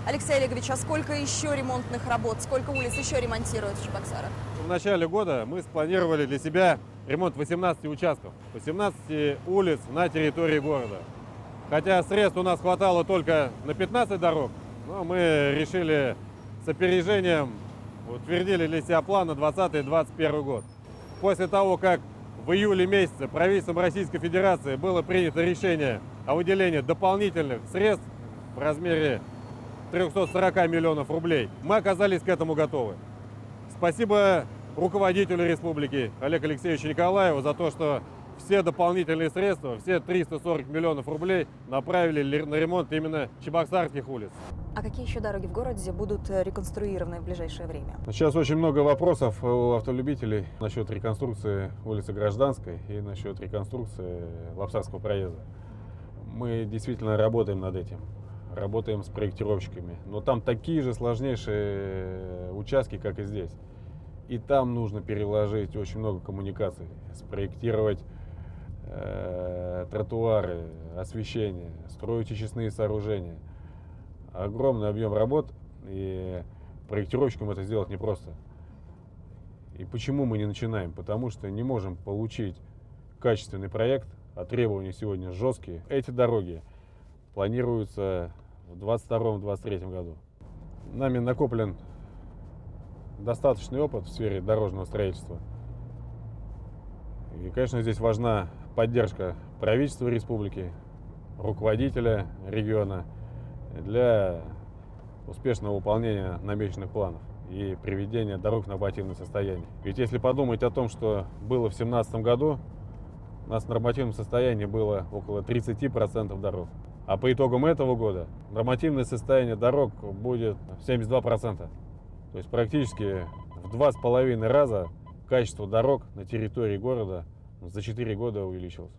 Алексей Олегович, а сколько еще ремонтных работ, сколько улиц еще ремонтируют в Чебоксарах? В начале года мы спланировали для себя ремонт 18 участков, 18 улиц на территории города. Хотя средств у нас хватало только на 15 дорог, но мы решили с опережением, утвердили для себя план на 2020-2021 год. После того, как в июле месяце правительством Российской Федерации было принято решение о выделении дополнительных средств в размере 340 миллионов рублей, мы оказались к этому готовы. Спасибо руководителю республики Олегу Алексеевичу Николаеву за то, что все дополнительные средства, все 340 миллионов рублей направили на ремонт именно чебоксарских улиц. А какие еще дороги в городе будут реконструированы в ближайшее время? Сейчас очень много вопросов у автолюбителей насчет реконструкции улицы Гражданской и насчет реконструкции Лапсарского проезда. Мы действительно работаем над этим, работаем с проектировщиками, но там такие же сложнейшие участки, как и здесь. И там нужно переложить очень много коммуникаций, спроектировать тротуары, освещение, строить очистные сооружения. Огромный объем работ, и проектировщикам это сделать непросто. И почему мы не начинаем? Потому что не можем получить качественный проект, а требования сегодня жесткие. Эти дороги планируются в 2022-2023 году. Нами накоплен достаточный опыт в сфере дорожного строительства. И, конечно, здесь важна поддержка правительства республики, руководителя региона для успешного выполнения намеченных планов и приведения дорог в нормативное состояние. Ведь если подумать о том, что было в 2017 году, у нас в нормативном состоянии было около 30% дорог. А по итогам этого года нормативное состояние дорог будет 72%. То есть практически в 2,5 раза качество дорог на территории города за 4 года увеличилось.